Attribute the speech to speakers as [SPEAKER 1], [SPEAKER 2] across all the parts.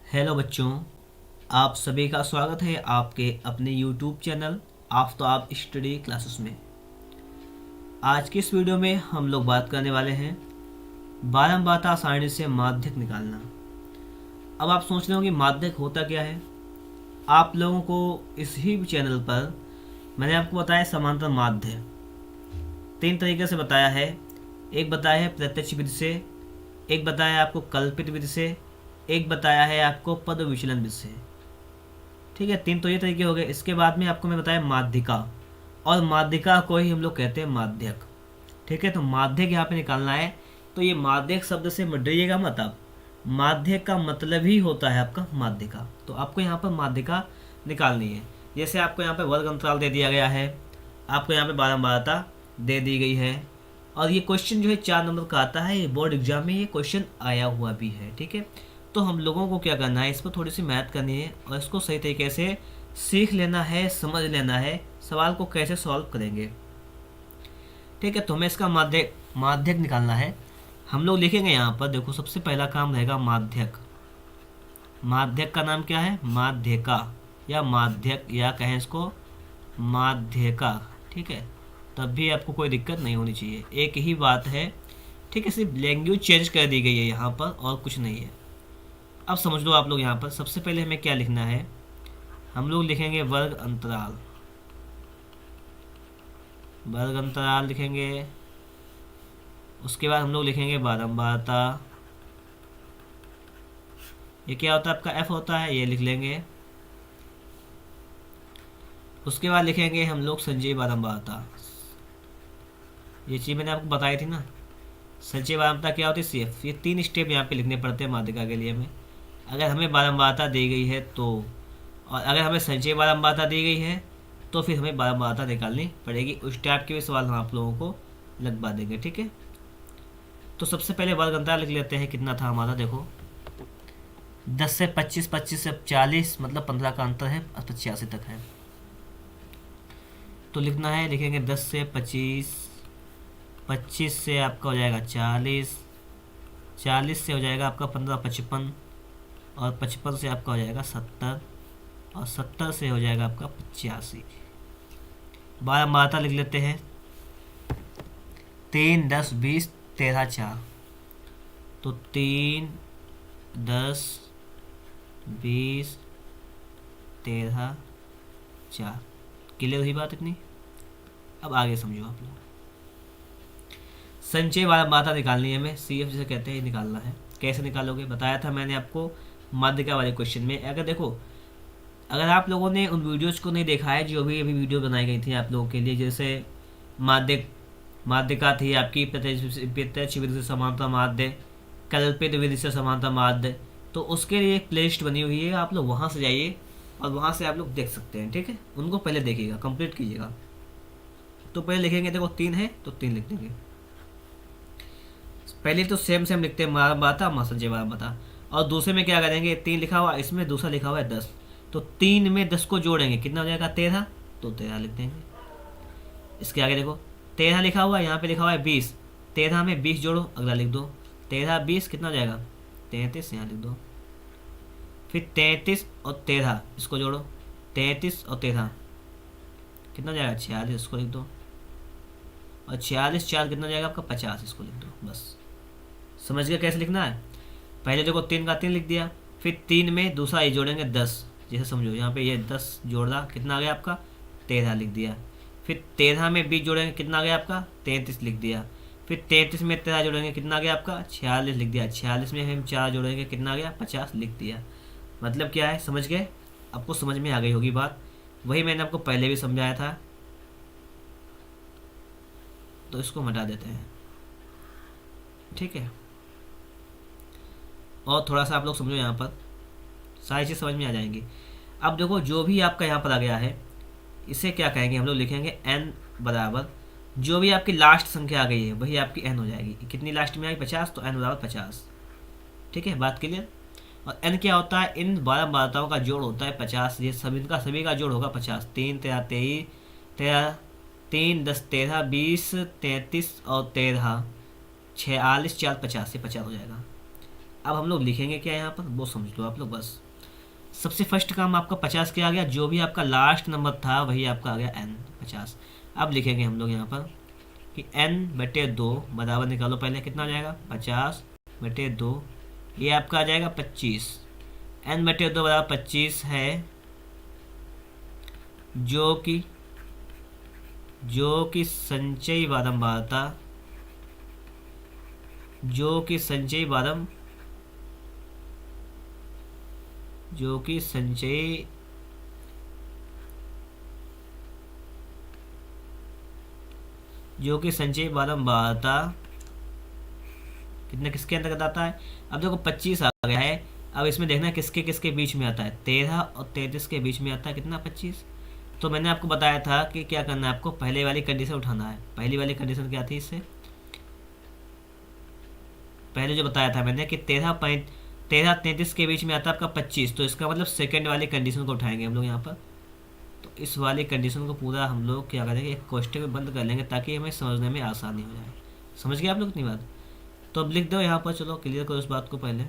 [SPEAKER 1] Hello बच्चों, आप सभी का स्वागत है आपके अपने YouTube channel Aftab study classes में। आज की इस वीडियो में हम लोग बात करने वाले हैं बारंबारता सारणी से माध्यक निकालना। अब आप सोच रहे हो कि माध्यक होता क्या है। आप लोगों को इसी चैनल पर मैंने आपको बताया समांतर माध्य तीन तरीके से बताया है। एक बताया है प्रत्यक्ष विधि से, एक बताया है आपको कल्पित विधि से, एक बताया है आपको पद विचलन विधि से। ठीक है, तीन तो ये तरीके हो गए। इसके बाद में आपको मैं बताया माध्यिका, और माध्यिका को ही हम लोग कहते हैं माध्यक। ठीक है, तो माध्यक यहाँ पे निकालना है। तो ये माध्यक शब्द से मत डरिएगा मत आप। माध्यक का मतलब ही होता है आपका माध्यिका। तो आपको यहाँ पर माध्यिका निकालनी है। जैसे आपको यहाँ पे वर्ग अंतराल दे दिया गया है, आपको यहाँ पे बारंबारता दे दी गई है, और ये क्वेश्चन जो है 4 नंबर का आता है। ये बोर्ड एग्जाम में ये क्वेश्चन आया हुआ भी है। ठीक है, तो हम लोगों को क्या करना है, इस पर थोड़ी सी मेहनत करनी है और इसको सही तरीके से सीख लेना है, समझ लेना है सवाल को कैसे सॉल्व करेंगे। ठीक है, तो हमें इसका माध्यक निकालना है। हम लोग लिखेंगे यहाँ पर, देखो सबसे पहला काम रहेगा माध्यक। माध्यक का नाम क्या है, माध्यिका या माध्यक, या कहें इसको माध्यिका। ठीक है, तब भी आपको कोई दिक्कत नहीं होनी चाहिए, एक ही बात है। ठीक है, सिर्फ लैंग्वेज चेंज कर दी गई है यहाँ पर और कुछ नहीं है। अब समझ लो आप लोग, यहाँ पर सबसे पहले हमें क्या लिखना है, हम लोग लिखेंगे वर्ग अंतराल। वर्ग अंतराल लिखेंगे। उसके बाद हम लोग लिखेंगे बारंबारता। ये क्या होता है, आपका एफ होता है, ये लिख लेंगे। उसके बाद लिखेंगे हम लोग संचयी बारंबारता। ये चीज़ मैंने आपको बताई थी ना, संचयी बारंबारता क्या होती है, सी एफ। ये 3 स्टेप यहाँ पे लिखने पड़ते हैं माध्यिका के लिए हमें। अगर हमें बारंबारता दी गई है तो, और अगर हमें संचयी बारंबारता दी गई है तो फिर हमें बारंबारता निकालनी पड़ेगी। उस टाइप के भी सवाल हम आप लोगों को लगवा देंगे। ठीक है, तो सबसे पहले वर्ग अंतराल लिख लेते हैं। कितना था हमारा, देखो 10 से 25, 25 से 40, मतलब 15 का अंतर है, 85 तक है। तो लिखना है, लिखेंगे 10 से 25, 25 से आपका हो जाएगा 40, 40 से हो जाएगा आपका 15, 55, और 55 से आपका हो जाएगा 70, और 70 से हो जाएगा आपका 85। बारंबारता लिख लेते हैं, 3, 10, 20, 13, 4। तो 3, 10, 20, 13, 4। क्लियर हुई बात इतनी। अब आगे समझो आप लोग। संचय बारंबारता निकालनी है हमें, सी एफ जिसे कहते हैं, निकालना है। कैसे निकालोगे, बताया था मैंने आपको माध्यिका वाले क्वेश्चन में। अगर देखो, अगर आप लोगों ने उन वीडियोज़ को नहीं देखा है जो भी अभी वीडियो बनाई गई थी आप लोगों के लिए, जैसे माध्यिका थी आपकी प्रत्यक्ष विधि से समानता माध्य, कल्पित विधि से समानता माध्य, तो उसके लिए एक प्लेलिस्ट बनी हुई है, आप लोग वहाँ से जाइए और वहाँ से आप लोग देख सकते हैं। ठीक है, उनको पहले देखिएगा, कंप्लीट कीजिएगा। तो पहले लिखेंगे, देखो 3 है तो 3 लिख देंगे। पहले तो सेम लिखते हैं, बारंबारता संचय बारंबारता। और दूसरे में क्या करेंगे, 3 लिखा हुआ, इसमें दूसरा लिखा हुआ है 10, तो 3 में 10 को जोड़ेंगे, कितना हो जाएगा 13, तो 13 लिख देंगे। इसके आगे देखो 13 लिखा हुआ है, यहाँ पे लिखा हुआ है 20, 13 में 20 जोड़ो, अगला लिख दो। 13, 20 कितना हो जाएगा 33, यहाँ लिख दो। फिर 33 और 13 इसको जोड़ो, 33 और 13 कितना हो जाएगा 46, इसको लिख दो। और 46, 4 कितना हो जाएगा आपका 50, इसको लिख दो। बस समझ गया कैसे लिखना है। पहले देखो 3 का 3 लिख दिया, फिर 3 में दूसरा ये जोड़ेंगे 10, जैसे समझो यहाँ पे ये 10 जोड़ा, कितना आ गया आपका 13 लिख दिया। फिर 13 में 20 जोड़ेंगे, कितना आ गया आपका 33 लिख दिया। फिर 33 में 13 जोड़ेंगे, कितना आ गया आपका 46 लिख दिया। 46 में हम 4 जोड़ेंगे, कितना आ गया 50 लिख दिया। मतलब क्या है, समझ गए, आपको समझ में आ गई होगी बात। वही मैंने आपको पहले भी समझाया था। तो इसको हटा देते हैं। ठीक है, और थोड़ा सा आप लोग समझो, यहाँ पर सारी चीज़ समझ में आ जाएंगी। अब देखो, जो भी आपका यहाँ पर आ गया है, इसे क्या कहेंगे, हम लोग लिखेंगे n बराबर, जो भी आपकी लास्ट संख्या आ गई है वही आपकी n हो जाएगी। कितनी लास्ट में आई 50, तो n बराबर 50। ठीक है, बात क्लियर। और n क्या होता है, इन बारंबारताओं का जोड़ होता है 50। ये सभी का जोड़ होगा 50। 3, 13, 23, 3, 10, 13, 20, 33 और 13, 46, 4, 50 से 50 हो जाएगा। अब हम लोग लिखेंगे क्या यहाँ पर वो समझ लो आप लोग बस। सबसे फर्स्ट काम आपका 50 क्या आ गया, जो भी आपका लास्ट नंबर था वही आपका आ गया n 50। अब लिखेंगे हम लोग यहाँ पर कि n/2 बराबर निकालो पहले, कितना आ जाएगा 50/2, ये आपका आ जाएगा 25। n/2 बराबर 25 है, जो कि संचयी बारंबारता, जो कि संचयी बारंबारता कितने किसके अंतर्गत आता है। अब देखो 25 आ गया है, अब इसमें देखना किसके किसके बीच में आता है, 13 और 33 के बीच में आता है कितना 25। तो मैंने आपको बताया था कि क्या करना है, आपको पहले वाली कंडीशन उठाना है। पहली वाली कंडीशन क्या थी, इससे पहले जो बताया था मैंने कि 13-33 के बीच में आता है आपका 25, तो इसका मतलब सेकंड वाली कंडीशन को उठाएंगे हम लोग यहाँ पर। तो इस वाली कंडीशन को पूरा हम लोग क्या करेंगे, एक कोष्टक में बंद कर लेंगे ताकि हमें समझने में आसानी हो जाए। समझ गए आप लोग इतनी बात। तो अब लिख दो यहाँ पर, चलो क्लियर करो इस बात को पहले।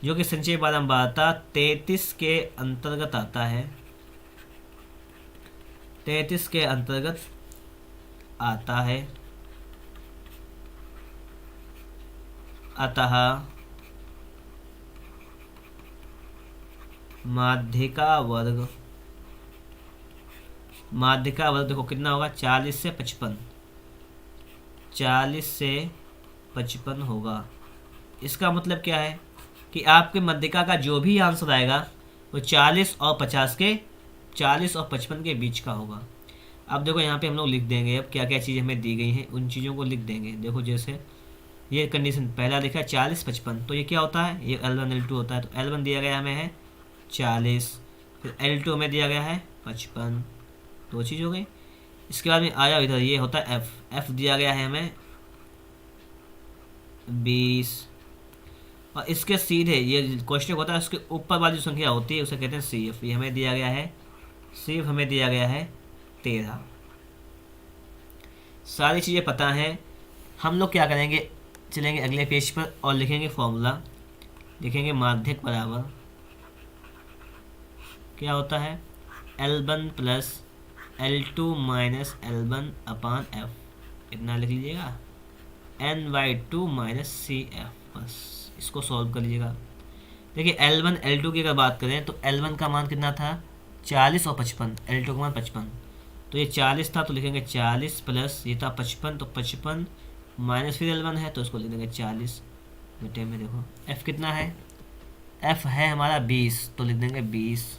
[SPEAKER 1] जो कि संचयी बारंबारता 33 के अंतर्गत आता है, 33 के अंतर्गत आता है, अतः माध्यिका वर्ग देखो कितना होगा, 40 से 55, 40 से 55 होगा। इसका मतलब क्या है कि आपके माध्यिका का जो भी आंसर आएगा वो 40 और 55 के बीच का होगा। अब देखो यहाँ पे हम लोग लिख देंगे अब क्या क्या चीज़ें हमें दी गई हैं, उन चीज़ों को लिख देंगे। देखो जैसे ये कंडीशन पहला लिखा है 40-55, तो ये क्या होता है, ये L1 L2 होता है। तो L1 दिया गया हमें है 40, फिर L2 हमें दिया गया है 55, दो चीज़ हो गई। इसके बाद में आया इधर, ये होता है F दिया गया है हमें 20, और इसके सीधे ये क्वेश्चन होता है उसके ऊपर वाली जो संख्या होती है उसे कहते हैं CF। ये हमें दिया गया है CF, हमें दिया गया है 13। सारी चीज़ें पता हैं। हम लोग क्या करेंगे, चलेंगे अगले पेज पर और लिखेंगे फॉर्मूला। लिखेंगे माध्यक बराबर क्या होता है, L1 plus L2 minus L1 अपान F, इतना लिख लीजिएगा, N/2 माइनस CF। बस इसको सॉल्व कर लीजिएगा। देखिए L1 L2 की अगर बात करें तो L1 का मान कितना था 40 और 55, L2 का मान 55। तो ये 40 था तो लिखेंगे 40 प्लस ये था 55, तो 55 माइनस फिर L1 है तो इसको लिख देंगे 40 बेटे में। देखो F कितना है, F है हमारा 20, तो लिख देंगे 20।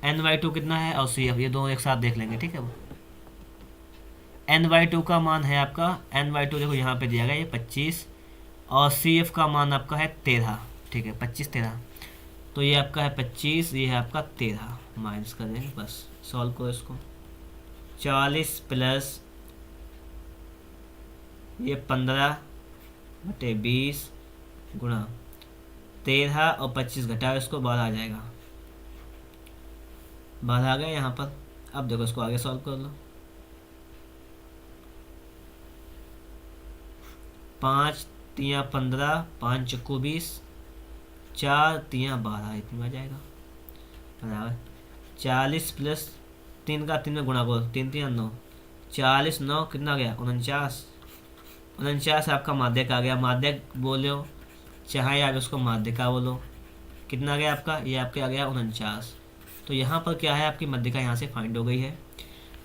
[SPEAKER 1] N/2 कितना है और CF, ये दोनों एक साथ देख लेंगे, ठीक है। वो N/2 का मान है आपका, N/2 देखो यहाँ पे दिया गया ये 25, और CF का मान आपका है 13, ठीक है 25-13, तो ये आपका है 25, ये है आपका 13, माइनस कर देंगे। बस सॉल्व करो इसको, 40 प्लस ये 15/20 गुणा 13 और 25 घटाओ इसको 12 आ जाएगा, 12 आ गया यहाँ पर। अब देखो इसको आगे सॉल्व कर लो, 5 3 15, 5 चक्कू 20, 4 3 12, इतना आ जाएगा बराबर 40 प्लस 3 का 3 में गुणा करो, 3 3 9, 40 9 कितना गया 49 आपका माध्यक आ गया। माध्यक बोलो चाहे आप इसको माध्यिका बोलो, कितना गया आपका, ये आपके आ गया 49। तो यहाँ पर क्या है आपकी माध्यिका यहाँ से फाइंड हो गई है।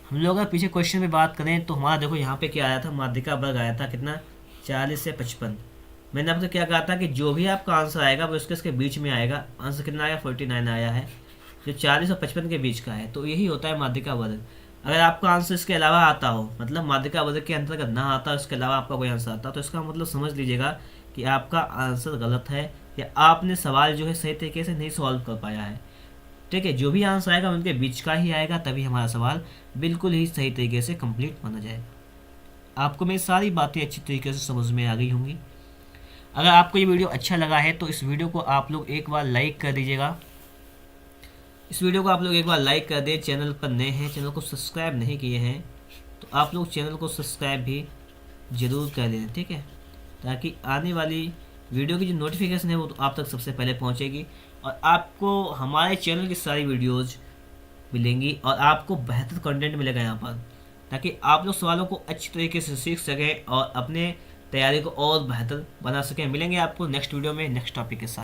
[SPEAKER 1] हम लोग अगर पीछे क्वेश्चन में बात करें तो हमारा देखो यहाँ पे क्या आया था, माध्यिका वर्ग आया था कितना 40 से 55। मैंने आपसे क्या कहा था कि जो भी आपका आंसर आएगा वो इसके बीच में आएगा। आंसर कितना आया 49 आया है, जो 40 और 55 के बीच का है। तो यही होता है माध्यिका वर्ग। अगर आपका आंसर इसके अलावा आता हो, मतलब माध्यिका वर्ग के अंतर्गत ना आता, इसके अलावा आपका कोई आंसर आता, तो इसका मतलब समझ लीजिएगा कि आपका आंसर गलत है या आपने सवाल जो है सही तरीके से नहीं सॉल्व कर पाया है, ठीक है। जो भी आंसर आएगा उनके बीच का ही आएगा, तभी हमारा सवाल बिल्कुल ही सही तरीके से कंप्लीट माना जाए। आपको मेरी सारी बातें अच्छी तरीके से समझ में आ गई होंगी। अगर आपको ये वीडियो अच्छा लगा है तो इस वीडियो को आप लोग एक बार लाइक कर दीजिएगा। इस वीडियो को आप लोग एक बार लाइक कर दें। चैनल पर नए हैं, चैनल को सब्सक्राइब नहीं किए हैं तो आप लोग चैनल को सब्सक्राइब भी ज़रूर कर लें, ठीक है, ताकि आने वाली वीडियो की जो नोटिफिकेशन है वो तो आप तक सबसे पहले पहुंचेगी और आपको हमारे चैनल की सारी वीडियोज़ मिलेंगी और आपको बेहतर कंटेंट मिलेगा यहाँ पर, ताकि आप लोग सवालों को अच्छी तरीके से सीख सकें और अपने तैयारी को और बेहतर बना सकें। मिलेंगे आपको नेक्स्ट वीडियो में नेक्स्ट टॉपिक के साथ।